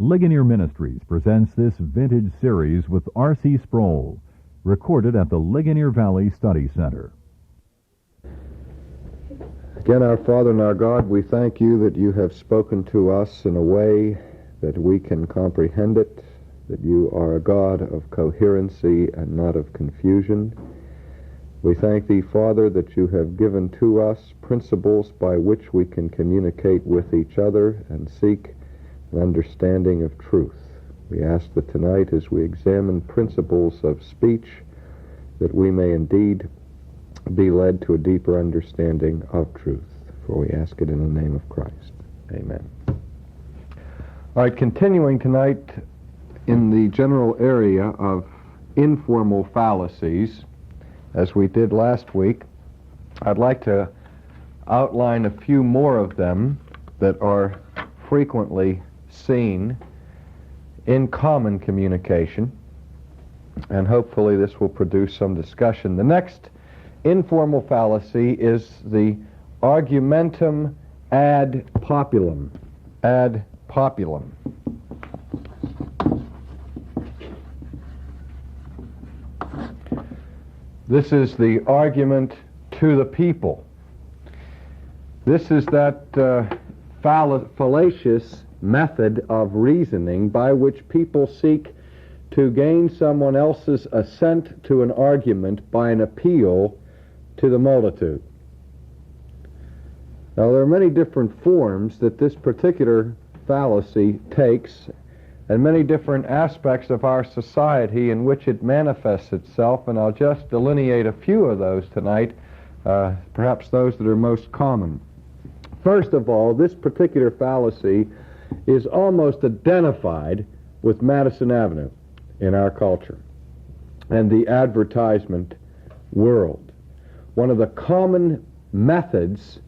Ligonier Ministries presents this vintage series with R.C. Sproul, recorded at the Ligonier Valley Study Center. Again, our Father and our God, we thank you that you have spoken to us in a way that we can comprehend it, that you are a God of coherency and not of confusion. We thank thee, Father, that you have given to us principles by which we can communicate with each other and seek an understanding of truth. We ask that tonight, as we examine principles of speech, that we may indeed be led to a deeper understanding of truth. For we ask it in the name of Christ. Amen. All right, continuing tonight in the general area of informal fallacies, as we did last week, I'd like to outline a few more of them that are frequently seen in common communication, and hopefully this will produce some discussion. The next informal fallacy is the argumentum ad populum. Ad populum. This is the argument to the people. This is that fallacious method of reasoning by which people seek to gain someone else's assent to an argument by an appeal to the multitude. Now, there are many different forms that this particular fallacy takes, and many different aspects of our society in which it manifests itself, and I'll just delineate a few of those tonight, perhaps those that are most common. First of all, this particular fallacy is almost identified with Madison Avenue in our culture and the advertisement world. One of the common methods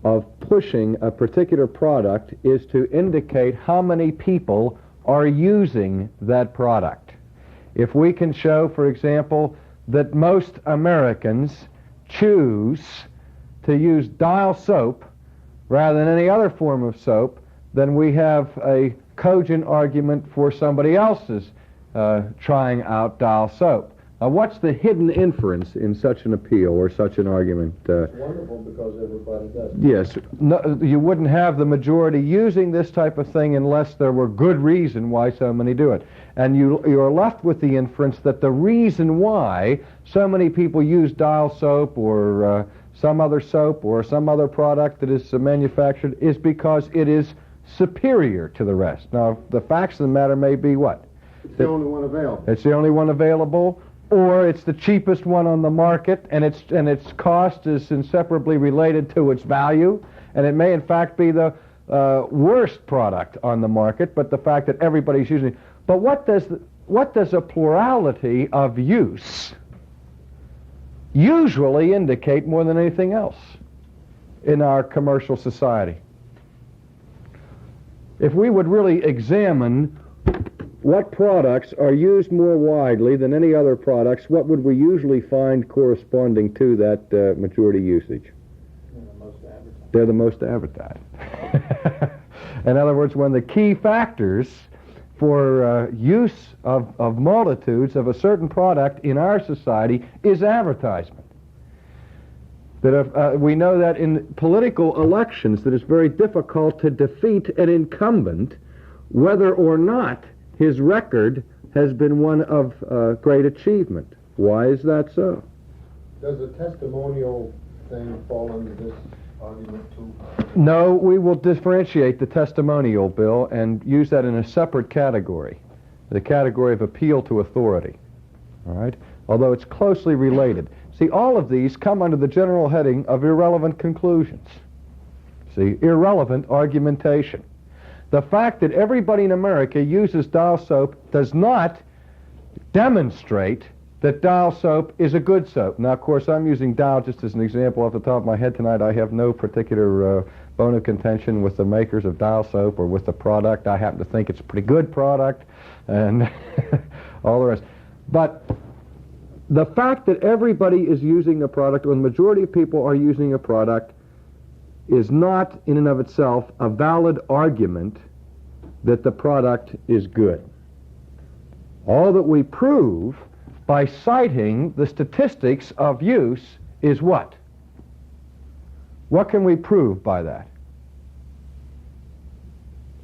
of pushing a particular product is to indicate how many people are using that product. If we can show, for example, that most Americans choose to use dial soap rather than any other form of soap, then we have a cogent argument for somebody else's trying out dial soap. Now, what's the hidden inference in such an appeal or such an argument? It's wonderful because everybody does it. Yes. No, you wouldn't have the majority using this type of thing unless there were good reason why so many do it. And you're left with the inference that the reason why so many people use dial soap or some other soap or some other product that is manufactured is because it is superior to the rest. Now, the facts of the matter may be what? It's the only one available. It's the only one available, or it's the cheapest one on the market, and its cost is inseparably related to its value, and it may in fact be the worst product on the market, but the fact that everybody's using it. But what does a plurality of use usually indicate more than anything else in our commercial society? If we would really examine what products are used more widely than any other products, what would we usually find corresponding to that majority usage? They're the most advertised. In other words, one of the key factors for use of multitudes of a certain product in our society is advertisement. That we know that in political elections that it's very difficult to defeat an incumbent whether or not his record has been one of great achievement. Why is that so? Does the testimonial thing fall under this argument too? No, we will differentiate the testimonial bill and use that in a separate category, the category of appeal to authority. All right? Although it's closely related. See, all of these come under the general heading of irrelevant conclusions. See, irrelevant argumentation. The fact that everybody in America uses dial soap does not demonstrate that dial soap is a good soap. Now, of course, I'm using dial just as an example off the top of my head tonight. I have no particular bone of contention with the makers of dial soap or with the product. I happen to think it's a pretty good product and all the rest. But the fact that everybody is using a product, or the majority of people are using a product, is not in and of itself a valid argument that the product is good. All that we prove by citing the statistics of use is what? What can we prove by that?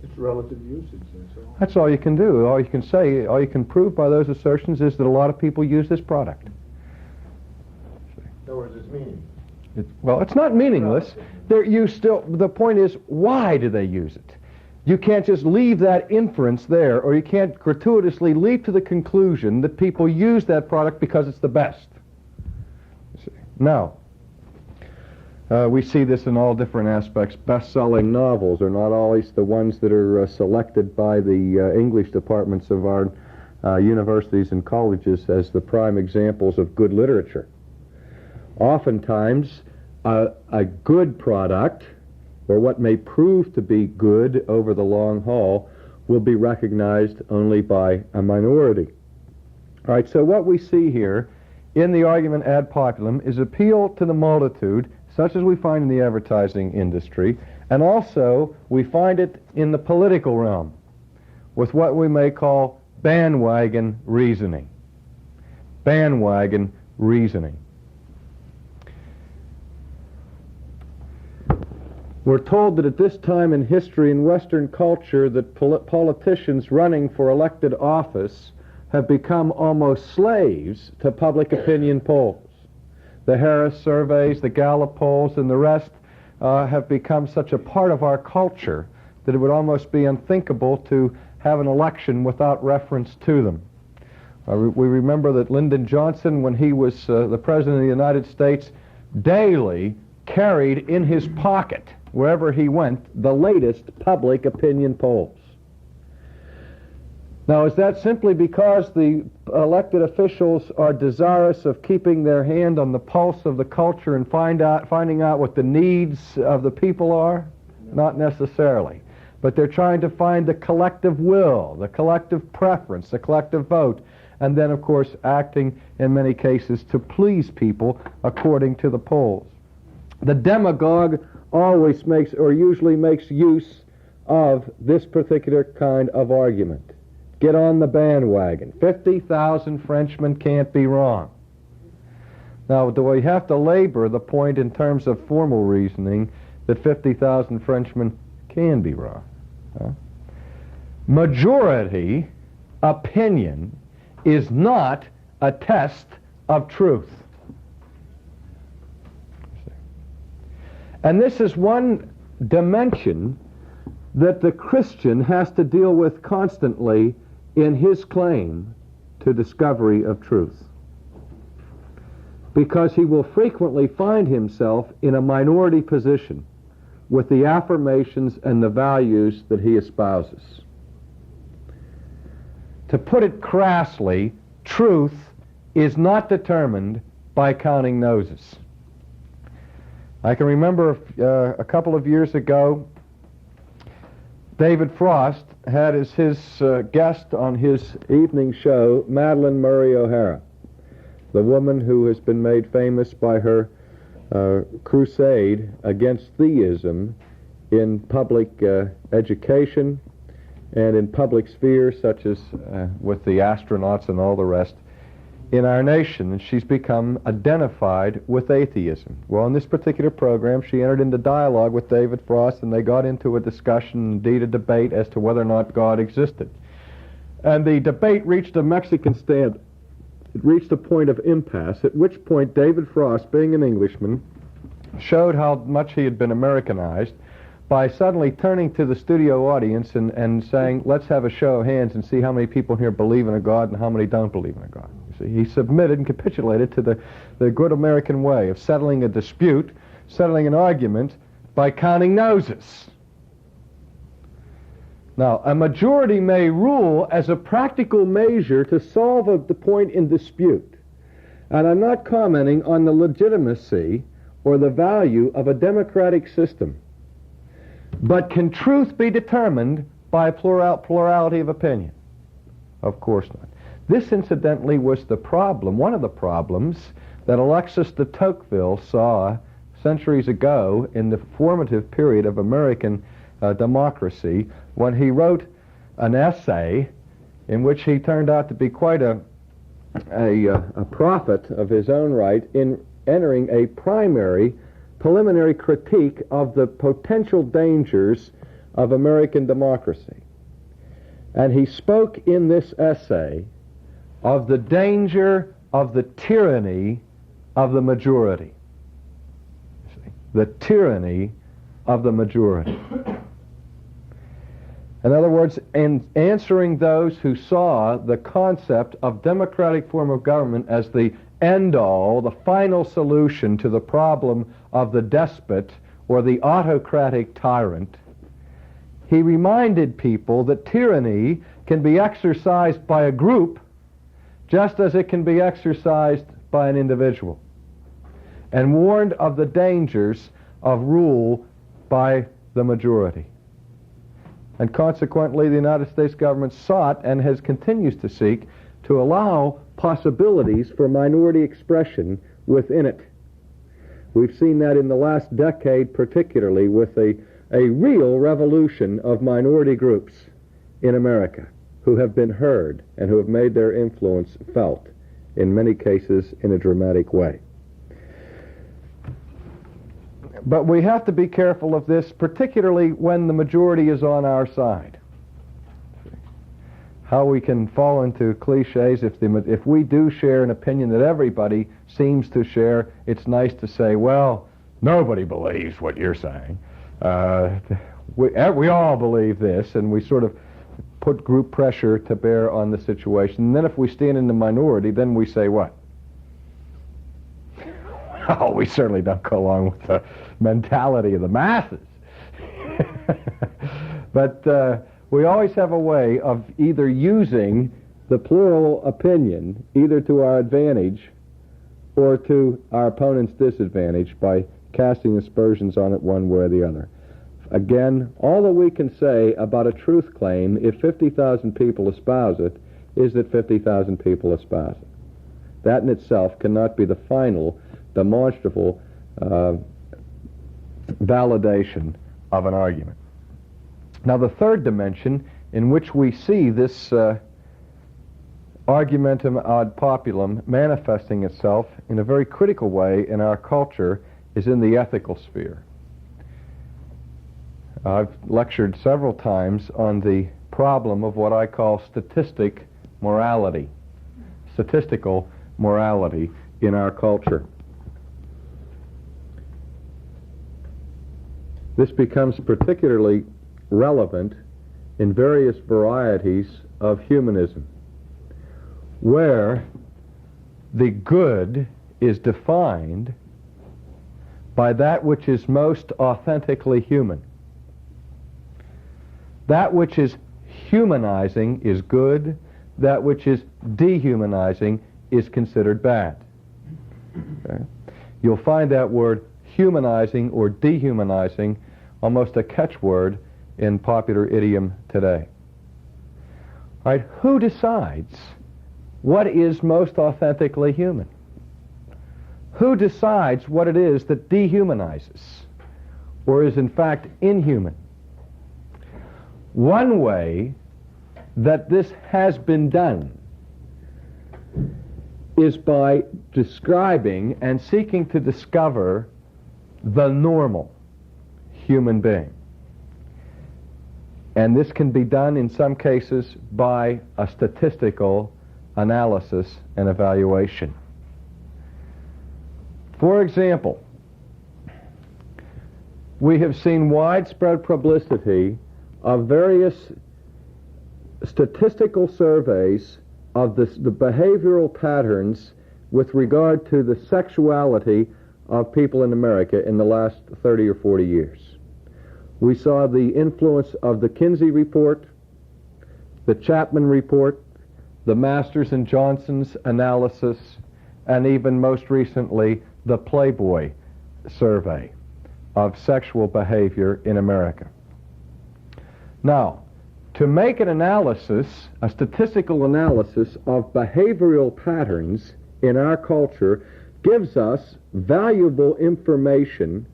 It's relative usage, that's all. That's all you can do. All you can say, all you can prove by those assertions is that a lot of people use this product. In other words, it's meaningless. Well, it's not meaningless. The point is, why do they use it? You can't just leave that inference there, or you can't gratuitously leap to the conclusion that people use that product because it's the best. Now, we see this in all different aspects. Best-selling novels are not always the ones that are selected by the English departments of our universities and colleges as the prime examples of good literature. Oftentimes, a good product, or what may prove to be good over the long haul, will be recognized only by a minority. All right, so what we see here in the argument ad populum is appeal to the multitude, such as we find in the advertising industry, and also we find it in the political realm with what we may call bandwagon reasoning. Bandwagon reasoning. We're told that at this time in history in Western culture that politicians running for elected office have become almost slaves to public opinion polls. The Harris surveys, the Gallup polls, and the rest have become such a part of our culture that it would almost be unthinkable to have an election without reference to them. We remember that Lyndon Johnson, when he was the President of the United States, daily carried in his pocket, wherever he went, the latest public opinion polls. Now, is that simply because the elected officials are desirous of keeping their hand on the pulse of the culture and finding out what the needs of the people are? Not necessarily. But they're trying to find the collective will, the collective preference, the collective vote, and then, of course, acting in many cases to please people according to the polls. The demagogue always makes, or usually makes, use of this particular kind of argument. Get on the bandwagon. 50,000 Frenchmen can't be wrong. Now, do we have to labor the point in terms of formal reasoning that 50,000 Frenchmen can be wrong? Majority opinion is not a test of truth. And this is one dimension that the Christian has to deal with constantly in his claim to discovery of truth. Because he will frequently find himself in a minority position with the affirmations and the values that he espouses. To put it crassly, truth is not determined by counting noses. I can remember a couple of years ago, David Frost had as his guest on his evening show Madalyn Murray O'Hara, the woman who has been made famous by her crusade against theism in public education and in public spheres, such as with the astronauts and all the rest in our nation, and she's become identified with atheism. Well, in this particular program, she entered into dialogue with David Frost, and they got into a discussion, indeed a debate, as to whether or not God existed. And the debate reached a Mexican stand. It reached a point of impasse, at which point David Frost, being an Englishman, showed how much he had been Americanized by suddenly turning to the studio audience and saying, let's have a show of hands and see how many people here believe in a God and how many don't believe in a God. You see, he submitted and capitulated to the good American way of settling a dispute, settling an argument by counting noses. Now, a majority may rule as a practical measure to solve the point in dispute. And I'm not commenting on the legitimacy or the value of a democratic system. But can truth be determined by plurality of opinion? Of course not. This, incidentally, was the problem, one of the problems that Alexis de Tocqueville saw centuries ago in the formative period of American democracy when he wrote an essay in which he turned out to be quite a prophet of his own right in entering a preliminary critique of the potential dangers of American democracy. And he spoke in this essay of the danger of the tyranny of the majority. The tyranny of the majority. In other words, in answering those who saw the concept of democratic form of government as the end-all, the final solution to the problem of the despot or the autocratic tyrant, he reminded people that tyranny can be exercised by a group just as it can be exercised by an individual, and warned of the dangers of rule by the majority. And consequently, the United States government sought and continues to seek to allow possibilities for minority expression within it. We've seen that in the last decade, particularly with a real revolution of minority groups in America who have been heard and who have made their influence felt, in many cases in a dramatic way. But we have to be careful of this, particularly when the majority is on our side. How we can fall into cliches. If we do share an opinion that everybody seems to share, it's nice to say, well, nobody believes what you're saying. We all believe this, and we sort of put group pressure to bear on the situation. And then if we stand in the minority, then we say what? Oh, we certainly don't go along with the mentality of the masses. But we always have a way of either using the plural opinion, either to our advantage or to our opponent's disadvantage, by casting aspersions on it one way or the other. Again, all that we can say about a truth claim, if 50,000 people espouse it, is that 50,000 people espouse it. That in itself cannot be the final demonstrable validation of an argument. Now, the third dimension in which we see this argumentum ad populum manifesting itself in a very critical way in our culture is in the ethical sphere. I've lectured several times on the problem of what I call statistical morality in our culture. This becomes particularly relevant in various varieties of humanism, where the good is defined by that which is most authentically human. That which is humanizing is good. That which is dehumanizing is considered bad. Okay? You'll find that word humanizing or dehumanizing almost a catchword in popular idiom today. All right, who decides what is most authentically human? Who decides what it is that dehumanizes or is in fact inhuman? One way that this has been done is by describing and seeking to discover the normal human being. And this can be done in some cases by a statistical analysis and evaluation. For example, we have seen widespread publicity of various statistical surveys of the behavioral patterns with regard to the sexuality of people in America in the last 30 or 40 years. We saw the influence of the Kinsey report, the Chapman report, the Masters and Johnson's analysis, and even most recently the Playboy survey of sexual behavior in America. Now, to make an analysis, a statistical analysis of behavioral patterns in our culture gives us valuable information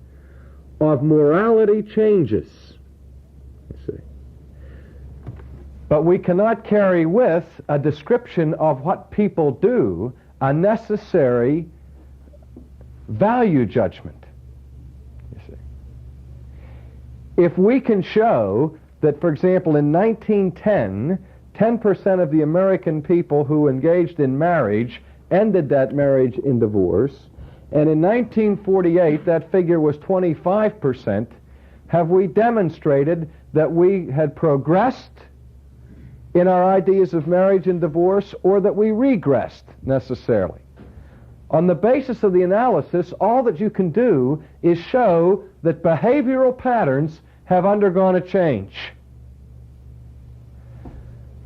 of morality changes. You see. But we cannot carry with a description of what people do a necessary value judgment, you see. If we can show that, for example, in 1910, 10% of the American people who engaged in marriage ended that marriage in divorce, and in 1948 that figure was 25%, have we demonstrated that we had progressed in our ideas of marriage and divorce, or that we regressed necessarily? On the basis of the analysis, all that you can do is show that behavioral patterns have undergone a change.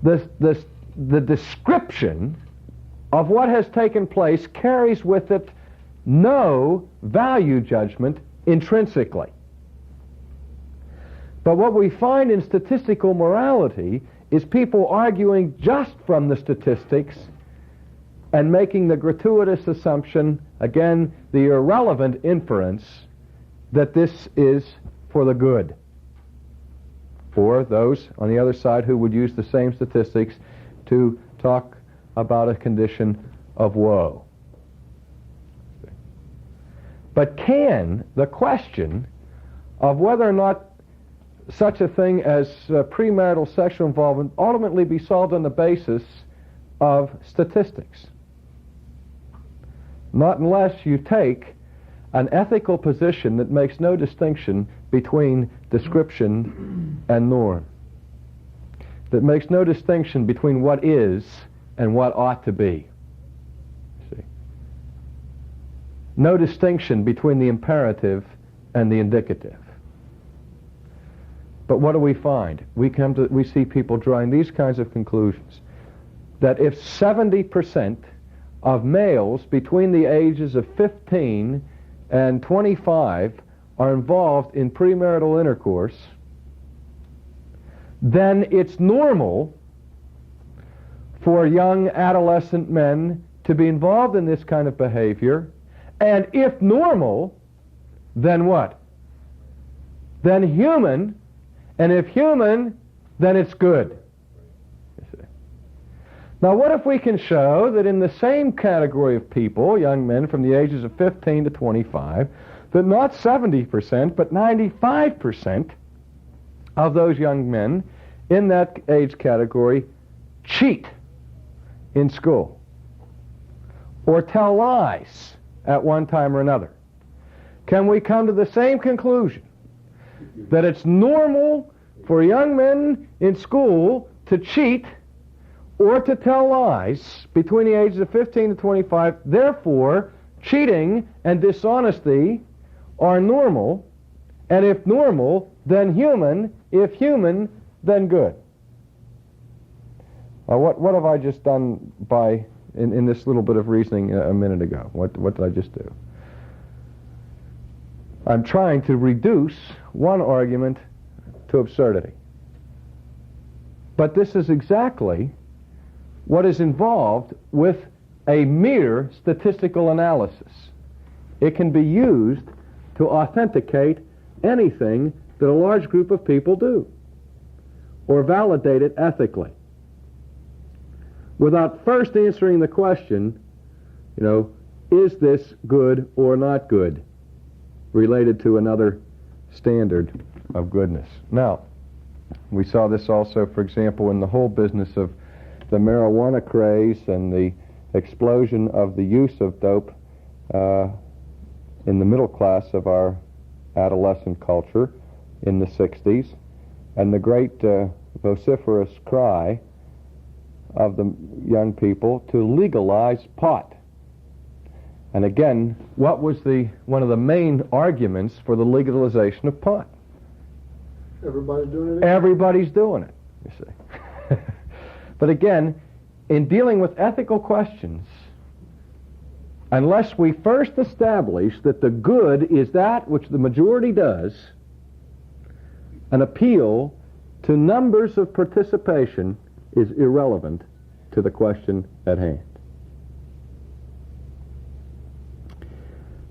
The description of what has taken place carries with it no value judgment intrinsically. But what we find in statistical morality is people arguing just from the statistics and making the gratuitous assumption, again, the irrelevant inference, that this is for the good. Or those on the other side who would use the same statistics to talk about a condition of woe. But can the question of whether or not such a thing as premarital sexual involvement ultimately be solved on the basis of statistics? Not unless you take an ethical position that makes no distinction between description and norm, that makes no distinction between what is and what ought to be. See? No distinction between the imperative and the indicative. But what do we find? We see people drawing these kinds of conclusions, that if 70% of males between the ages of 15 and 25 are involved in premarital intercourse, then it's normal for young adolescent men to be involved in this kind of behavior. And if normal, then what? Then human. And if human, then it's good. You see. Now, what if we can show that in the same category of people, young men from the ages of 15 to 25, that not 70%, but 95% of those young men in that age category cheat in school or tell lies at one time or another? Can we come to the same conclusion, that it's normal for young men in school to cheat or to tell lies between the ages of 15 to 25, therefore cheating and dishonesty are normal, and if normal, then human, if human, then good? What have I just done in this little bit of reasoning a minute ago? What did I just do? I'm trying to reduce one argument to absurdity. But this is exactly what is involved with a mere statistical analysis. It can be used to authenticate anything that a large group of people do, or validate it ethically, without first answering the question, is this good or not good, related to another standard of goodness. Now, we saw this also, for example, in the whole business of the marijuana craze and the explosion of the use of dope in the middle class of our adolescent culture in the 60s, and the great vociferous cry of the young people to legalize pot. And again, what was one of the main arguments for the legalization of pot? Everybody's doing it. Everybody's doing it, you see. But again, in dealing with ethical questions, unless we first establish that the good is that which the majority does, an appeal to numbers of participation is irrelevant to the question at hand.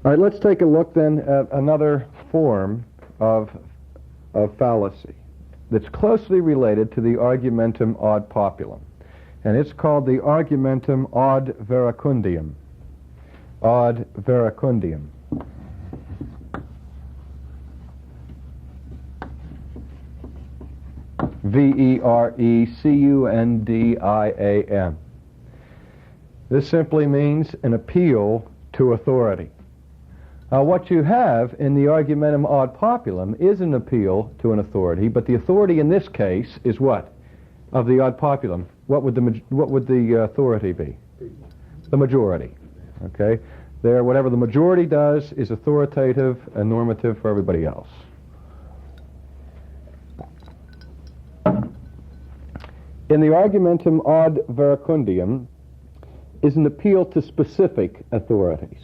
All right, let's take a look then at another form of fallacy. that's closely related to the Argumentum ad populum. And it's called the Argumentum ad verecundiam. Ad verecundiam. verecundiam. This simply means an appeal to authority. What you have in the Argumentum ad populum is an appeal to an authority, but the authority in this case is what? Of the ad populum. What would the authority be? The majority. Okay? There, whatever the majority does is authoritative and normative for everybody else. In the Argumentum ad verecundiam is an appeal to specific authorities.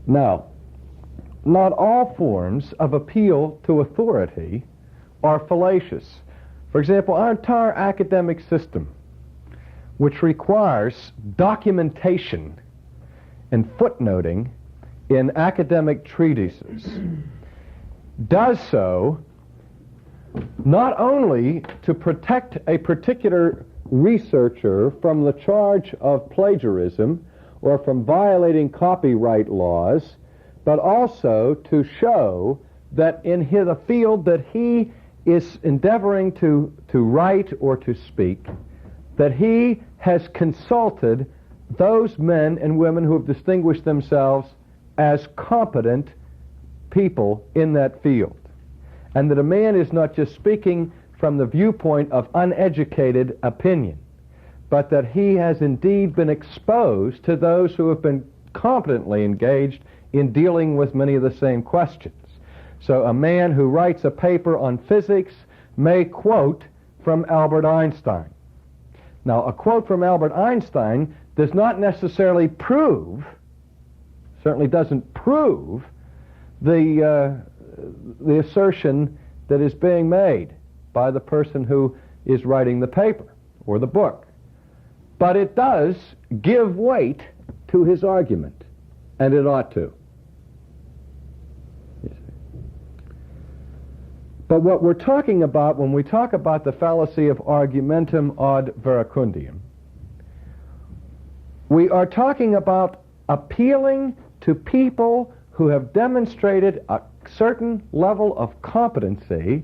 Now, not all forms of appeal to authority are fallacious. For example, our entire academic system, which requires documentation and footnoting in academic treatises, does so not only to protect a particular researcher from the charge of plagiarism or from violating copyright laws, but also to show that in the field that he is endeavoring to write or to speak, that he has consulted those men and women who have distinguished themselves as competent people in that field. And that a man is not just speaking from the viewpoint of uneducated opinion, but that he has indeed been exposed to those who have been competently engaged in dealing with many of the same questions. So a man who writes a paper on physics may quote from Albert Einstein. Now, a quote from Albert Einstein does not necessarily prove, certainly doesn't prove, the assertion that is being made by the person who is writing the paper or the book. But it does give weight to his argument, and it ought to. But what we're talking about when we talk about the fallacy of argumentum ad verecundiam, we are talking about appealing to people who have demonstrated a certain level of competency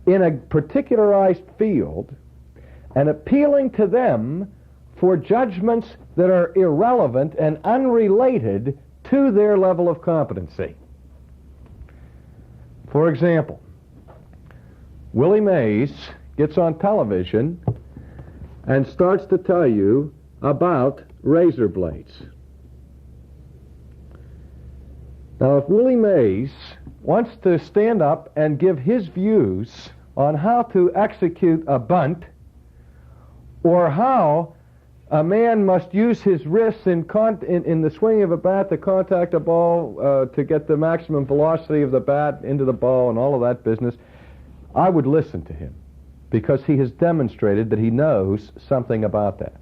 in a particularized field and appealing to them for judgments that are irrelevant and unrelated to their level of competency. For example, Willie Mays gets on television and starts to tell you about razor blades. Now, if Willie Mays wants to stand up and give his views on how to execute a bunt, or how a man must use his wrists in the swinging of a bat to contact a ball to get the maximum velocity of the bat into the ball and all of that business, I would listen to him because he has demonstrated that he knows something about that.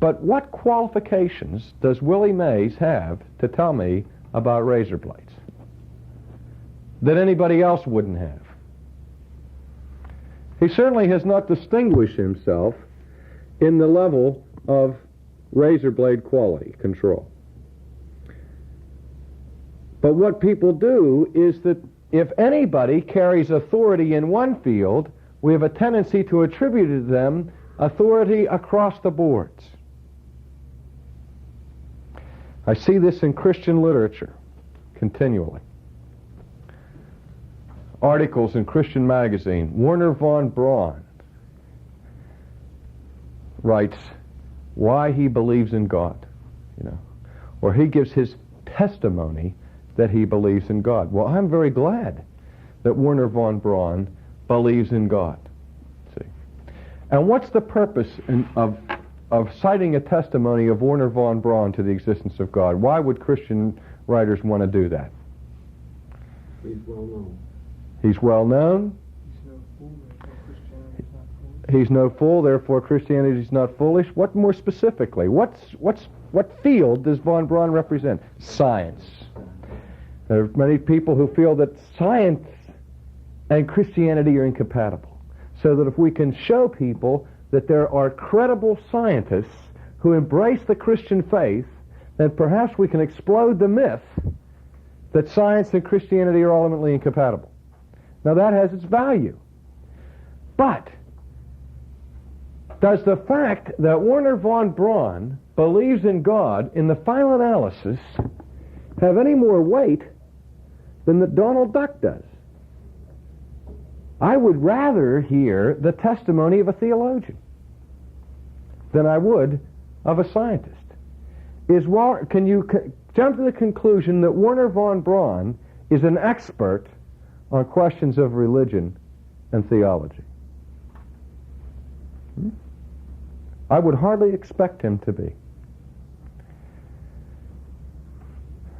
But what qualifications does Willie Mays have to tell me about razor blades that anybody else wouldn't have? He certainly has not distinguished himself in the level of razor blade quality control. But what people do is that if anybody carries authority in one field, we have a tendency to attribute to them authority across the boards. I see this in Christian literature continually. Articles in Christian magazine. Werner von Braun writes why he believes in God, or he gives his testimony that he believes in God. Well, I'm very glad that Werner von Braun believes in God. See, and what's the purpose of citing a testimony of Werner von Braun to the existence of God? Why would Christian writers want to do that? He's well known. He's well known. He's no fool, therefore Christianity is not foolish. What more specifically? What field does von Braun represent? Science. There are many people who feel that science and Christianity are incompatible. So that if we can show people that there are credible scientists who embrace the Christian faith, then perhaps we can explode the myth that science and Christianity are ultimately incompatible. Now that has its value. But does the fact that Wernher von Braun believes in God in the final analysis have any more weight than that Donald Duck does? I would rather hear the testimony of a theologian than I would of a scientist. Can you jump to the conclusion that Wernher von Braun is an expert on questions of religion and theology? I would hardly expect him to be.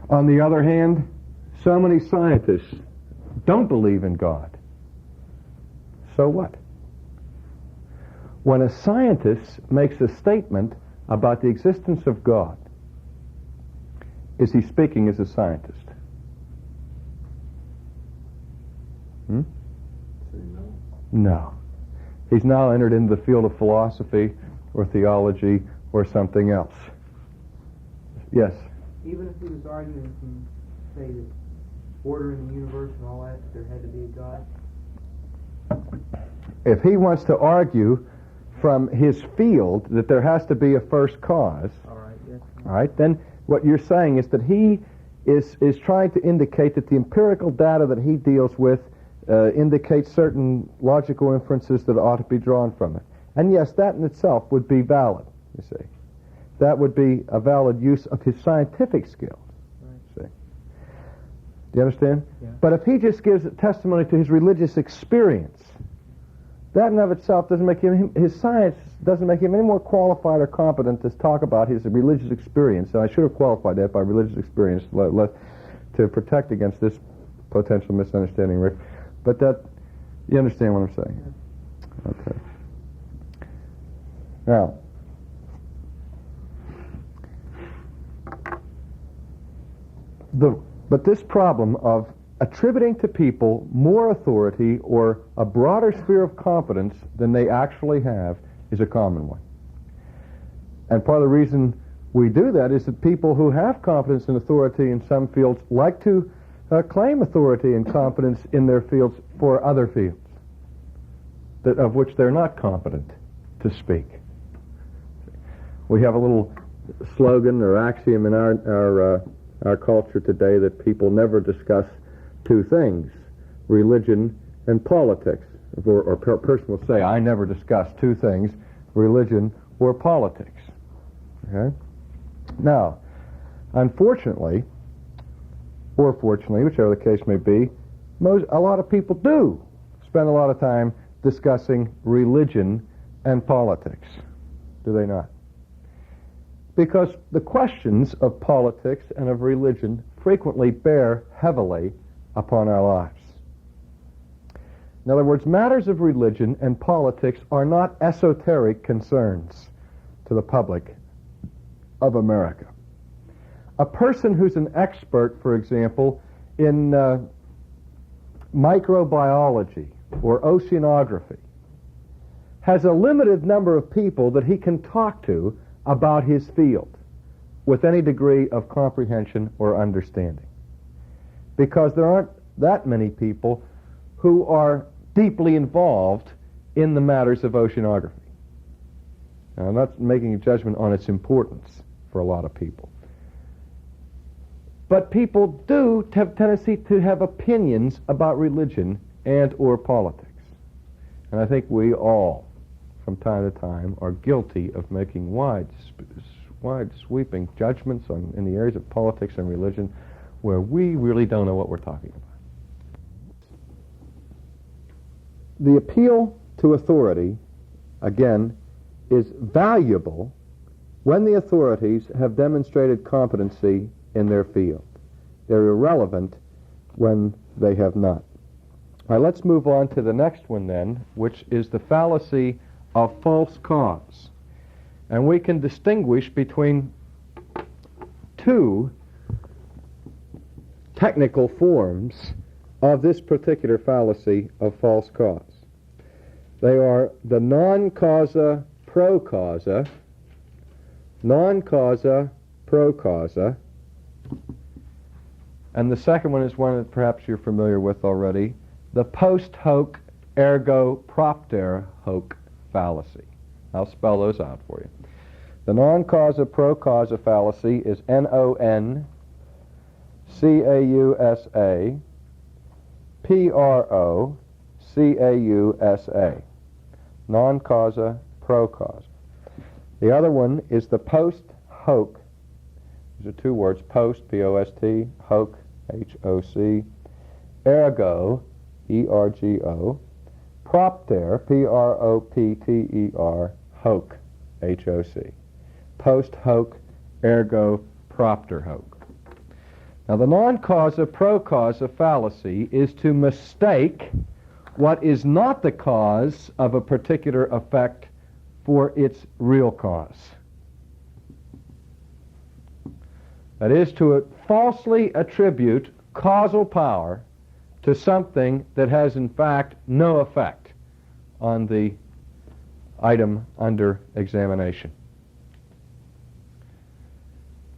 On the other hand, so many scientists don't believe in God. So what? When a scientist makes a statement about the existence of God, is he speaking as a scientist? No. He's now entered into the field of philosophy or theology or something else. Yes? Even if he was arguing from, say, the order in the universe and all that there had to be a God? If he wants to argue from his field that there has to be a first cause, All all right, then what you're saying is that he is trying to indicate that the empirical data that he deals with indicates certain logical inferences that ought to be drawn from it. And yes, that in itself would be valid, you see. That would be a valid use of his scientific skills. See. Do you understand? Yeah. But if he just gives a testimony to his religious experience, that in of itself doesn't make him, his science doesn't make him any more qualified or competent to talk about his religious experience. And I should have qualified that by religious experience to protect against this potential misunderstanding, Rick. But that, you understand what I'm saying? Okay. Now, but this problem of attributing to people more authority or a broader sphere of competence than they actually have is a common one. And part of the reason we do that is that people who have competence and authority in some fields like to claim authority and competence in their fields for other fields of which they're not competent to speak. We have a little slogan or axiom in our culture today that people never discuss two things, religion and politics. Or a person will say, I never discuss two things, religion or politics. Okay? Now, unfortunately, or fortunately, whichever the case may be, a lot of people do spend a lot of time discussing religion and politics. Do they not? Because the questions of politics and of religion frequently bear heavily upon our lives. In other words, matters of religion and politics are not esoteric concerns to the public of America. A person who's an expert, for example, in microbiology or oceanography has a limited number of people that he can talk to about his field with any degree of comprehension or understanding. Because there aren't that many people who are deeply involved in the matters of oceanography. Now, I'm not making a judgment on its importance for a lot of people. But people do have tendency to have opinions about religion and or politics. And I think we all, from time to time, are guilty of making wide-sweeping judgments in the areas of politics and religion where we really don't know what we're talking about. The appeal to authority, again, is valuable when the authorities have demonstrated competency in their field. They're irrelevant when they have not. All right, let's move on to the next one then, which is the fallacy of false cause. And we can distinguish between two technical forms of this particular fallacy of false cause. They are the non-causa pro causa, non-causa pro causa, and the second one is one that perhaps you're familiar with already, the post hoc ergo propter hoc fallacy. I'll spell those out for you. The non-causa pro causa fallacy is NONCAUSA PROCAUSA. Non-causa pro causa. The other one is the post hoc. These are two words, post, P-O-S-T, hoc, H-O-C, ergo, E-R-G-O, propter, P-R-O-P-T-E-R, hoc, H-O-C. Post hoc, ergo, propter hoc. Now the non-causa pro causa fallacy is to mistake what is not the cause of a particular effect for its real cause. That is, to falsely attribute causal power to something that has in fact no effect on the item under examination.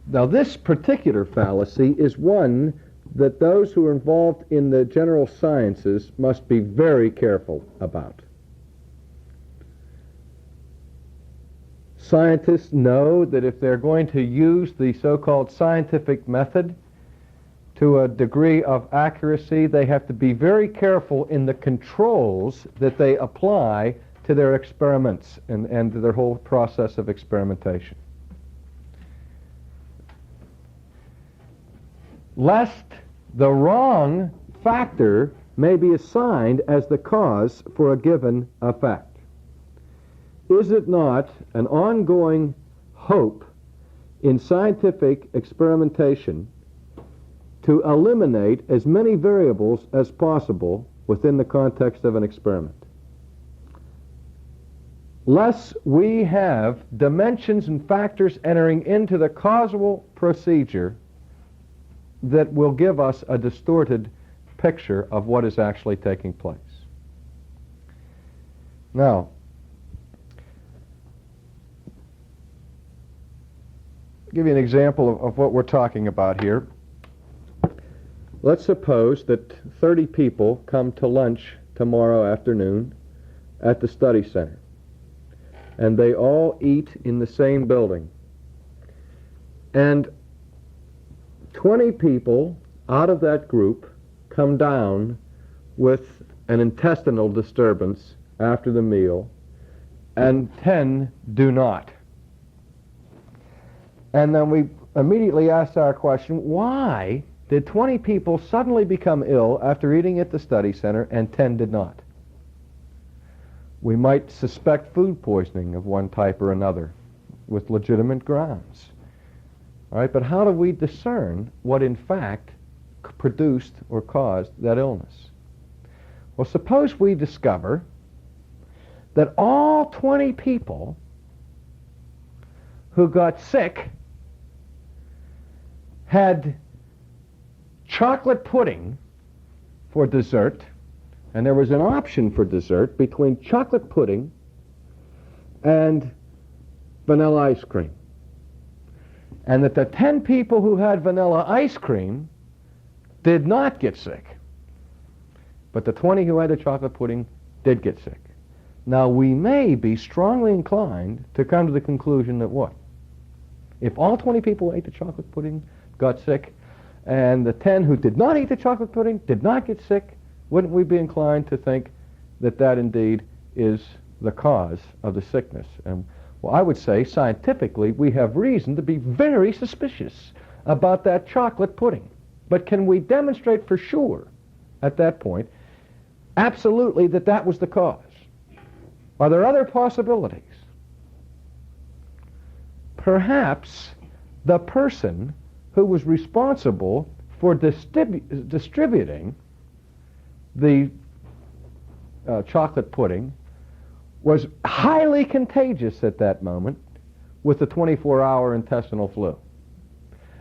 Now this particular fallacy is one that those who are involved in the general sciences must be very careful about. Scientists know that if they're going to use the so-called scientific method to a degree of accuracy, they have to be very careful in the controls that they apply to their experiments and to their whole process of experimentation. Lest the wrong factor may be assigned as the cause for a given effect. Is it not an ongoing hope in scientific experimentation to eliminate as many variables as possible within the context of an experiment? Lest we have dimensions and factors entering into the causal procedure that will give us a distorted picture of what is actually taking place. Now, I'll give you an example of what we're talking about here. Let's suppose that 30 people come to lunch tomorrow afternoon at the study center, and they all eat in the same building. And 20 people out of that group come down with an intestinal disturbance after the meal, and 10 do not. And then we immediately ask our question, why did 20 people suddenly become ill after eating at the study center and 10 did not? We might suspect food poisoning of one type or another with legitimate grounds. All right, but how do we discern what in fact produced or caused that illness? Well, suppose we discover that all 20 people who got sick had chocolate pudding for dessert, and there was an option for dessert between chocolate pudding and vanilla ice cream. And that the 10 people who had vanilla ice cream did not get sick, but the 20 who had the chocolate pudding did get sick. Now, we may be strongly inclined to come to the conclusion that what? If all 20 people who ate the chocolate pudding got sick, and the 10 who did not eat the chocolate pudding did not get sick, wouldn't we be inclined to think that that indeed is the cause of the sickness? And well, I would say scientifically we have reason to be very suspicious about that chocolate pudding. But can we demonstrate for sure at that point absolutely that that was the cause? Are there other possibilities? Perhaps the person who was responsible for distributing the chocolate pudding was highly contagious at that moment with the 24-hour intestinal flu.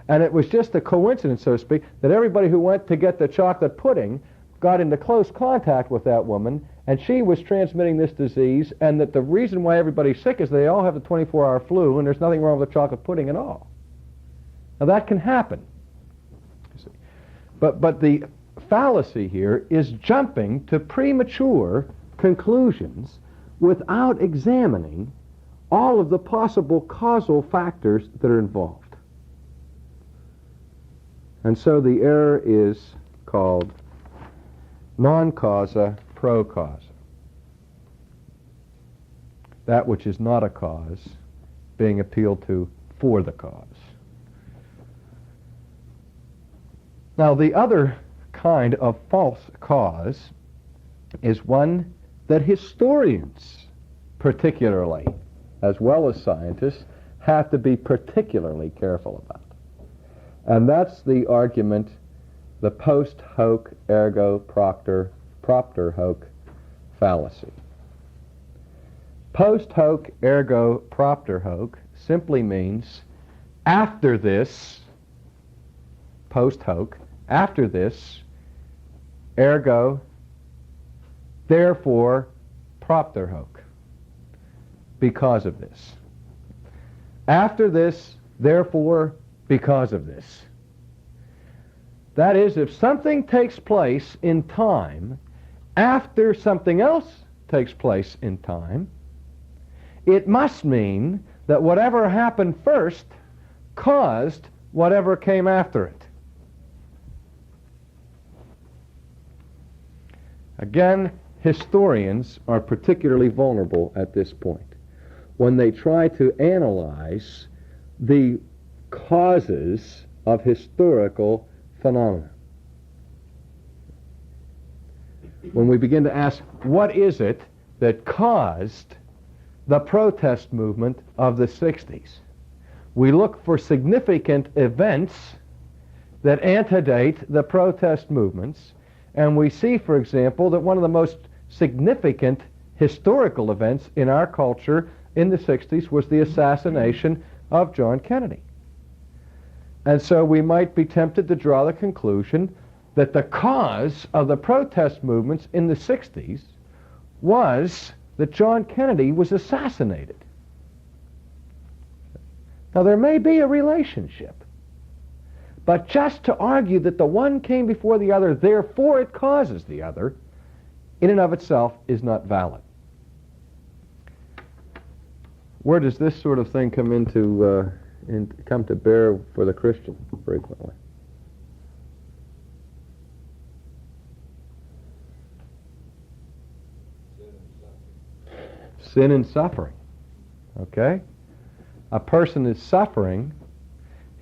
And it was just a coincidence, so to speak, that everybody who went to get the chocolate pudding got into close contact with that woman, and she was transmitting this disease, and that the reason why everybody's sick is they all have the 24-hour flu, and there's nothing wrong with the chocolate pudding at all. Now that can happen. But the fallacy here is jumping to premature conclusions without examining all of the possible causal factors that are involved. And so the error is called non causa pro causa. That which is not a cause being appealed to for the cause. Now the other kind of false cause is one that historians particularly, as well as scientists, have to be particularly careful about. And that's the argument, the post hoc ergo propter hoc fallacy. Post hoc ergo propter hoc simply means after this, post hoc, after this, ergo, therefore, propter hoc, because of this. After this, therefore, because of this. That is, if something takes place in time after something else takes place in time, it must mean that whatever happened first caused whatever came after it. Again, historians are particularly vulnerable at this point when they try to analyze the causes of historical phenomena. When we begin to ask, what is it that caused the protest movement of the 60s? We look for significant events that antedate the protest movements, and we see, for example, that one of the most significant historical events in our culture in the 60s was the assassination of John Kennedy. And so we might be tempted to draw the conclusion that the cause of the protest movements in the 60s was that John Kennedy was assassinated. Now, there may be a relationship, but just to argue that the one came before the other, therefore it causes the other, in and of itself is not valid. Where does this sort of thing come come to bear for the Christian frequently? Sin and suffering. Okay? A person is suffering.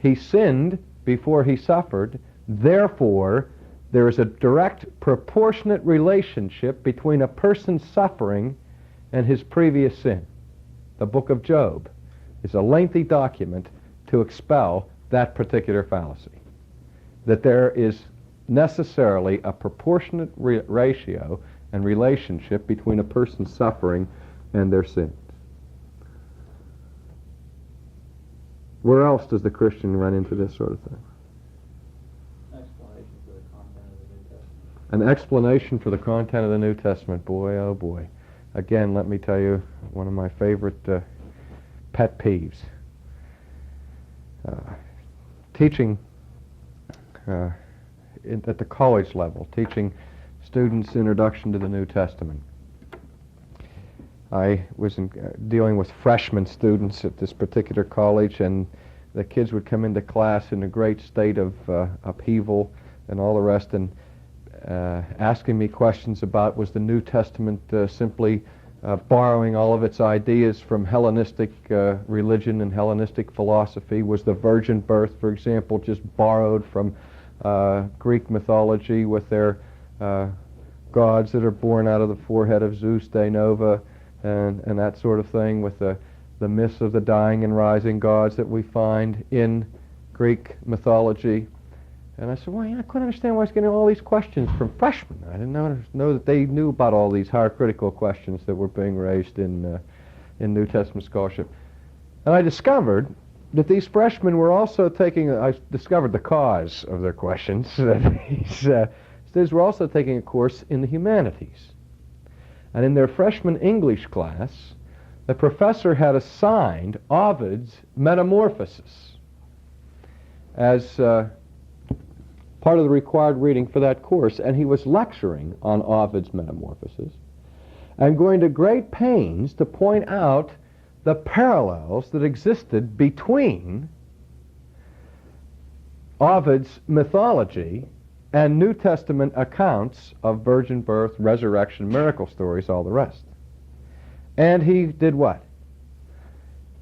He sinned before he suffered. Therefore, there is a direct proportionate relationship between a person's suffering and his previous sin. The book of Job is a lengthy document to expel that particular fallacy. That there is necessarily a proportionate ratio and relationship between a person's suffering and their sins. Where else does the Christian run into this sort of thing? Explanation for the content of the New Testament. An explanation for the content of the New Testament. Boy, oh boy. Again, let me tell you, one of my favorite pet peeves. Teaching at the college level, teaching students Introduction to the New Testament. I was dealing with freshman students at this particular college, and the kids would come into class in a great state of upheaval and all the rest, and asking me questions about, was the New Testament simply borrowing all of its ideas from Hellenistic religion and Hellenistic philosophy? Was the virgin birth, for example, just borrowed from Greek mythology with their gods that are born out of the forehead of Zeus de Nova and that sort of thing, with the myths of the dying and rising gods that we find in Greek mythology? And I said, well, I couldn't understand why I was getting all these questions from freshmen. I didn't know that they knew about all these hard critical questions that were being raised in New Testament scholarship. And I discovered that these freshmen were also taking, I discovered the cause of their questions, that these students were also taking a course in the humanities. And in their freshman English class, the professor had assigned Ovid's Metamorphoses as part of the required reading for that course, and he was lecturing on Ovid's Metamorphoses and going to great pains to point out the parallels that existed between Ovid's mythology and New Testament accounts of virgin birth, resurrection, miracle stories, all the rest. And he did what?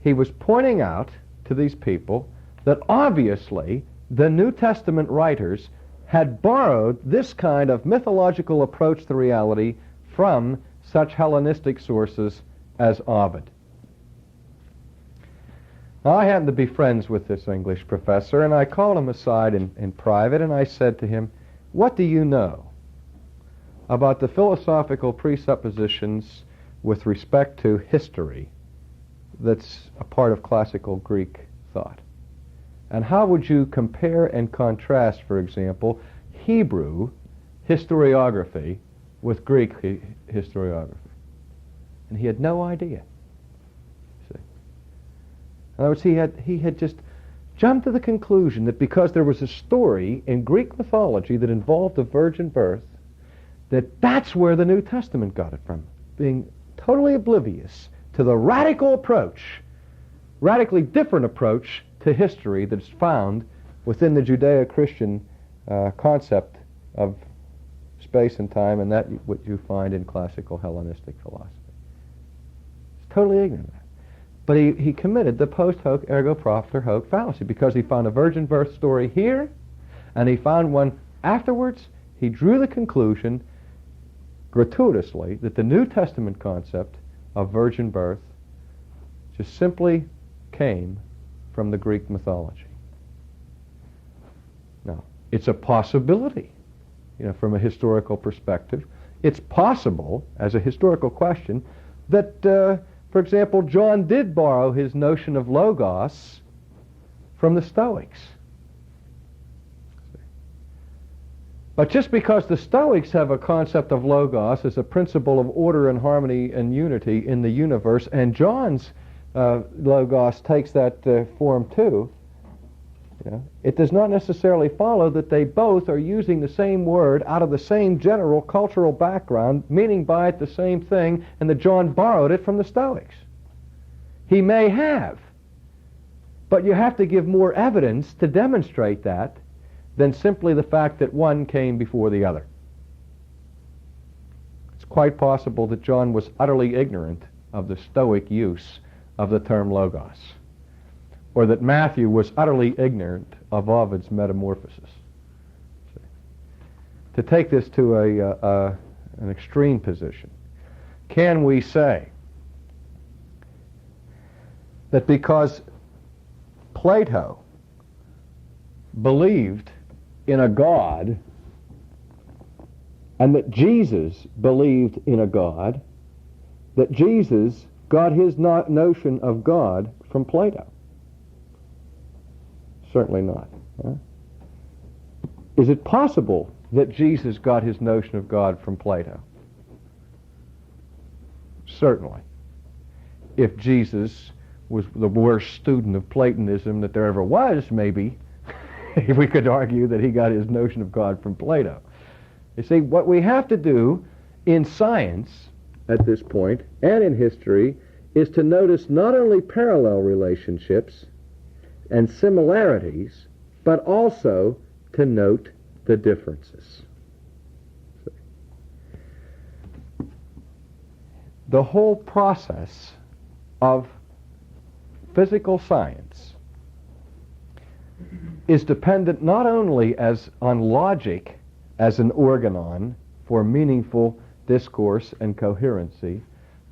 He was pointing out to these people that obviously the New Testament writers had borrowed this kind of mythological approach to reality from such Hellenistic sources as Ovid. Now, I happened to be friends with this English professor, and I called him aside in private, and I said to him, "What do you know about the philosophical presuppositions with respect to history that's a part of classical Greek thought? And how would you compare and contrast, for example, Hebrew historiography with Greek historiography?" And he had no idea. See? In other words, he had just jumped to the conclusion that because there was a story in Greek mythology that involved a virgin birth, that's where the New Testament got it from, being totally oblivious to the radically different approach to history that's found within the Judeo-Christian concept of space and time, and that what you find in classical Hellenistic philosophy. He's totally ignorant of that. But he committed the post hoc ergo propter hoc fallacy because he found a virgin birth story here, and he found one afterwards. He drew the conclusion gratuitously that the New Testament concept of virgin birth just simply came from the Greek mythology. Now, it's a possibility, from a historical perspective. It's possible, as a historical question, that, for example, John did borrow his notion of logos from the Stoics. But just because the Stoics have a concept of logos as a principle of order and harmony and unity in the universe, and John's logos takes that form too, it does not necessarily follow that they both are using the same word out of the same general cultural background, meaning by it the same thing, and that John borrowed it from the Stoics. He may have, but you have to give more evidence to demonstrate that than simply the fact that one came before the other. It's quite possible that John was utterly ignorant of the Stoic use of the term logos, or that Matthew was utterly ignorant of Ovid's Metamorphoses. To take this to an extreme position, can we say that because Plato believed in a God and that Jesus believed in a God, that Jesus got his notion of God from Plato? Certainly not. Huh? Is it possible that Jesus got his notion of God from Plato? Certainly. If Jesus was the worst student of Platonism that there ever was, maybe we could argue that he got his notion of God from Plato. You see, what we have to do in science at this point and in history is to notice not only parallel relationships and similarities, but also to note the differences. The whole process of physical science is dependent not only on logic as an organon for meaningful discourse and coherency,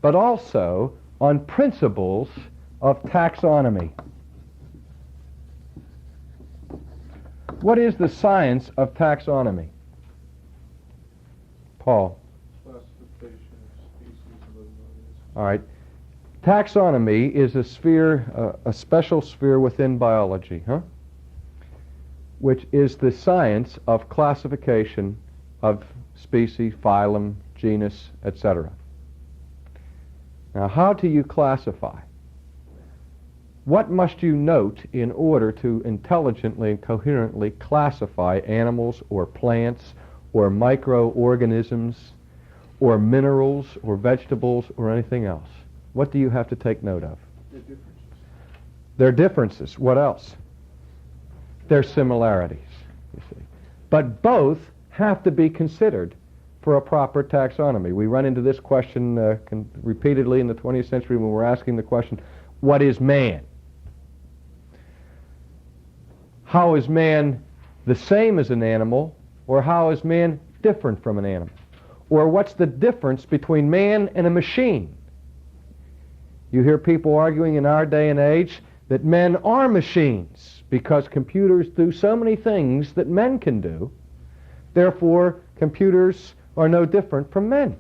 but also on principles of taxonomy. What is the science of taxonomy? Paul. Classification of species of living organisms. All right. Taxonomy is a sphere, a special sphere within biology, which is the science of classification of species, phylum, genus, etc. Now, how do you classify? What must you note in order to intelligently and coherently classify animals or plants or microorganisms or minerals or vegetables or anything else? What do you have to take note of? Their differences. What else? Their similarities, you see. But both have to be considered for a proper taxonomy. We run into this question repeatedly in the 20th century when we're asking the question, what is man? How is man the same as an animal, or how is man different from an animal? Or what's the difference between man and a machine? You hear people arguing in our day and age that men are machines because computers do so many things that men can do. Therefore, computers are no different from men.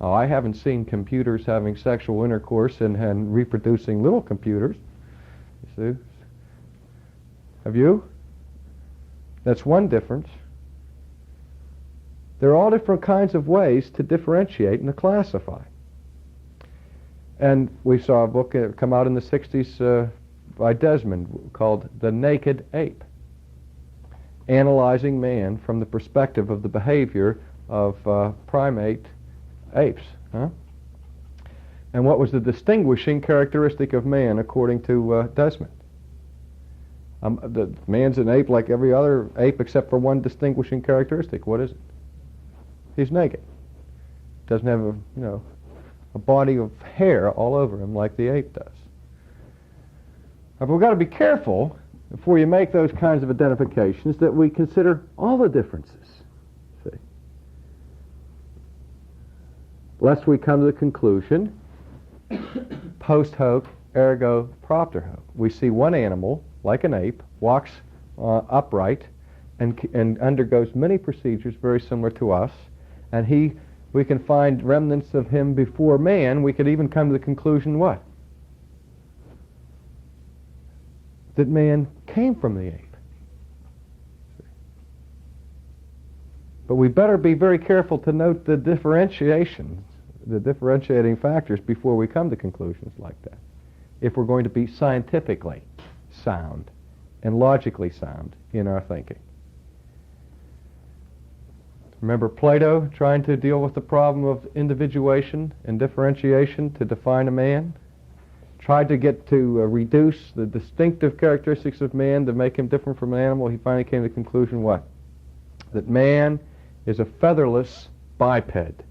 Oh, I haven't seen computers having sexual intercourse and reproducing little computers. You see? Have you? That's one difference. There are all different kinds of ways to differentiate and to classify. And we saw a book come out in the 60s by Desmond called The Naked Ape, analyzing man from the perspective of the behavior of primate apes. And what was the distinguishing characteristic of man according to Desmond? The man's an ape like every other ape except for one distinguishing characteristic. What is it? He's naked. Doesn't have a body of hair all over him like the ape does. But we've got to be careful before you make those kinds of identifications that we consider all the differences. See? Lest we come to the conclusion, post hoc ergo propter hoc. We see one animal, like an ape, walks upright and undergoes many procedures very similar to us, and we can find remnants of him before man. We could even come to the conclusion, what? That man came from the ape. But we better be very careful to note the differentiations, the differentiating factors before we come to conclusions like that, if we're going to be scientifically sound and logically sound in our thinking. Remember Plato trying to deal with the problem of individuation and differentiation to define a man? Tried to get to reduce the distinctive characteristics of man to make him different from an animal. He finally came to the conclusion, what? That man is a featherless biped.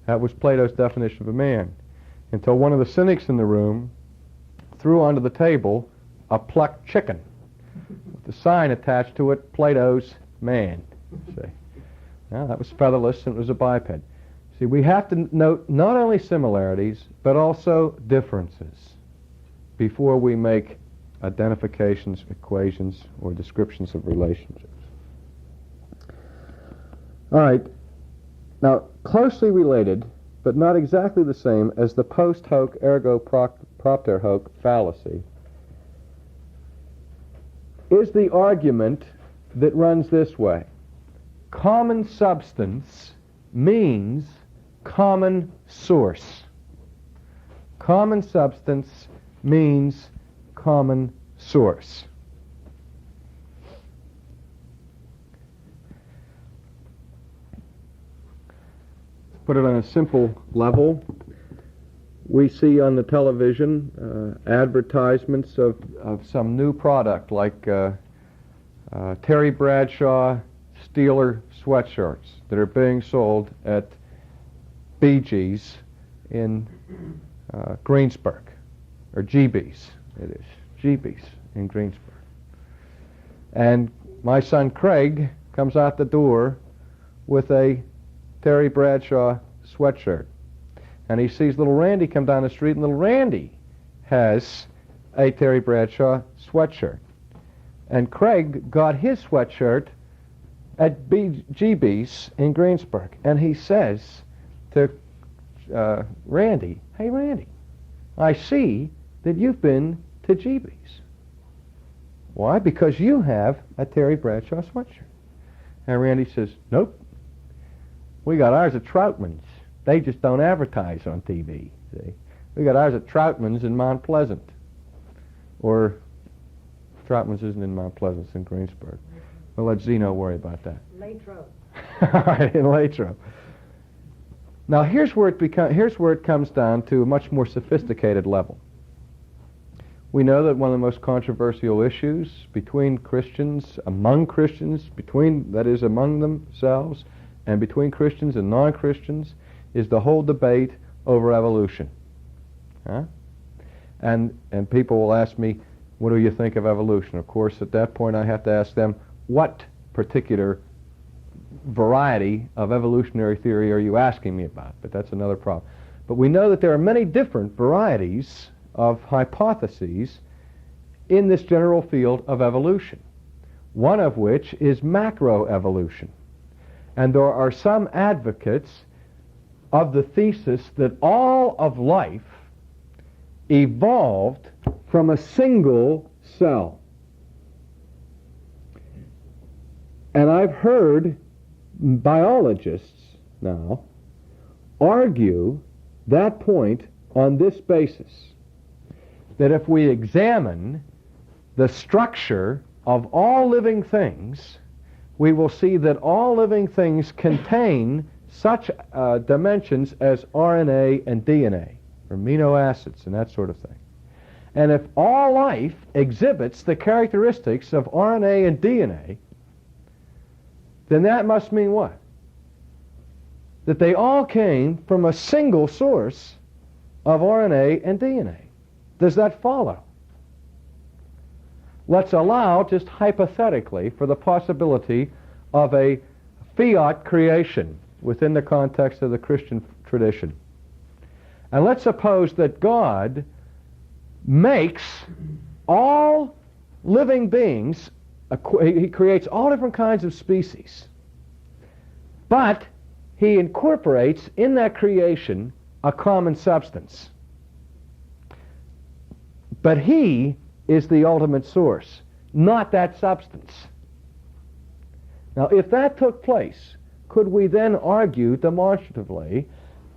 That was Plato's definition of a man. Until one of the cynics in the room threw onto the table a plucked chicken with the sign attached to it, Plato's man. See? Now, that was featherless and it was a biped. See, we have to note not only similarities, but also differences before we make identifications, equations, or descriptions of relationships. All right. Now, closely related, but not exactly the same as the post hoc ergo propter hoc fallacy, is the argument that runs this way. Common substance means common source. Common substance means common source. Put it on a simple level. We see on the television advertisements of some new product like Terry Bradshaw Steeler sweatshirts that are being sold at BG's in Greensburg, or GB's, it is, GB's in Greensburg. And my son Craig comes out the door with a Terry Bradshaw sweatshirt. And he sees little Randy come down the street, and little Randy has a Terry Bradshaw sweatshirt. And Craig got his sweatshirt at GB's in Greensburg. And he says to Randy, "Hey, Randy, I see that you've been to GB's. Why? Because you have a Terry Bradshaw sweatshirt." And Randy says, "Nope. We got ours at Troutman's. They just don't advertise on TV. See? We got ours at Troutman's in Mount Pleasant." Or Troutman's isn't in Mount Pleasant, it's in Greensburg. We'll let Zeno worry about that. Latro. All right, in Latro. Now here's where it comes down to a much more sophisticated level. We know that one of the most controversial issues between Christians, among Christians, that is among themselves, and between Christians and non-Christians, is the whole debate over evolution. Huh? And people will ask me, "What do you think of evolution?" Of course, at that point I have to ask them, what particular variety of evolutionary theory are you asking me about? But that's another problem. But we know that there are many different varieties of hypotheses in this general field of evolution, one of which is macroevolution. And there are some advocates of the thesis that all of life evolved from a single cell. And I've heard biologists now argue that point on this basis, that if we examine the structure of all living things, we will see that all living things contain such dimensions as RNA and DNA, or amino acids and that sort of thing. And if all life exhibits the characteristics of RNA and DNA, then that must mean what? That they all came from a single source of RNA and DNA. Does that follow? Let's allow, just hypothetically, for the possibility of a fiat creation within the context of the Christian tradition. And let's suppose that God makes all living beings, he creates all different kinds of species, but he incorporates in that creation a common substance. But he is the ultimate source, not that substance. Now, if that took place, could we then argue demonstratively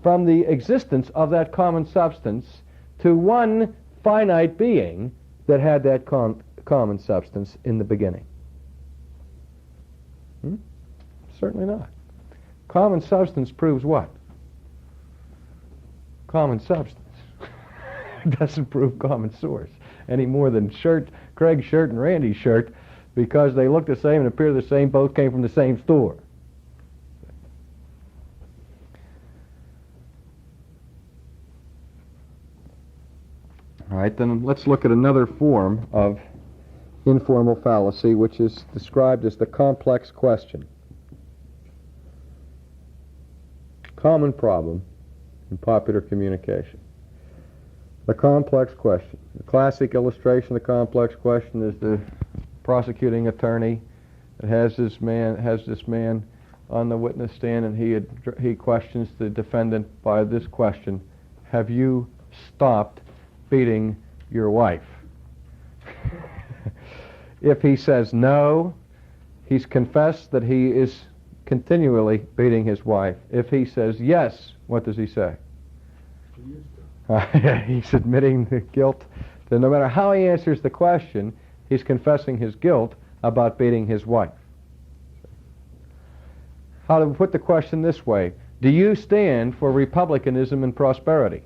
from the existence of that common substance to one finite being that had that common substance in the beginning? Certainly not. Common substance proves what? Common substance. It doesn't prove common source any more than Craig's shirt and Randy's shirt, because they look the same and appear the same, both came from the same store. All right, then let's look at another form of informal fallacy, which is described as the complex question. Common problem in popular communication. The complex question. The classic illustration of the complex question is the prosecuting attorney that has this man on the witness stand, and he questions the defendant by this question: "Have you stopped beating your wife?" If he says no, he's confessed that he is continually beating his wife. If he says yes, what does he say? He's admitting the guilt. That no matter how he answers the question, he's confessing his guilt about beating his wife. How to put the question this way: do you stand for republicanism and prosperity?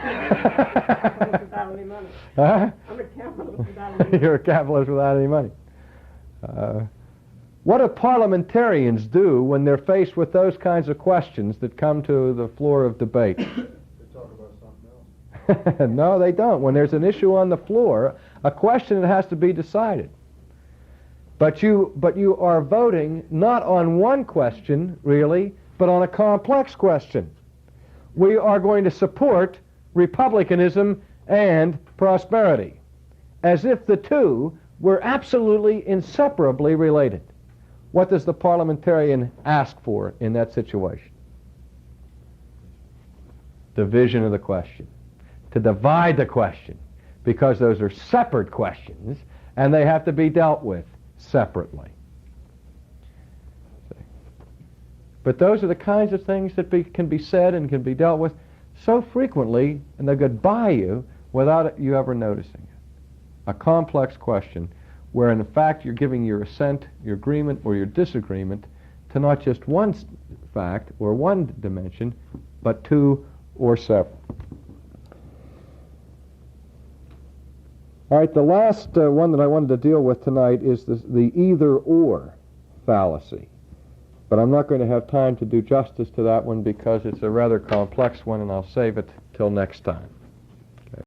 Without any money. Huh? I'm a capitalist without any money. You're a capitalist without any money. What do parliamentarians do when they're faced with those kinds of questions that come to the floor of debate? They talk about something else. No, they don't. When there's an issue on the floor, a question that has to be decided. But you are voting not on one question, really, but on a complex question. We are going to support republicanism and prosperity, as if the two were absolutely inseparably related. What does the parliamentarian ask for in that situation? division of the question, to divide the question, because those are separate questions and they have to be dealt with separately. But those are the kinds of things that can be said and can be dealt with so frequently, and they'll get by you without you ever noticing it. A complex question where in fact you're giving your assent, your agreement, or your disagreement to not just one fact or one dimension, but two or several. All right, the last one that I wanted to deal with tonight is the either-or fallacy. But I'm not going to have time to do justice to that one because it's a rather complex one, and I'll save it till next time.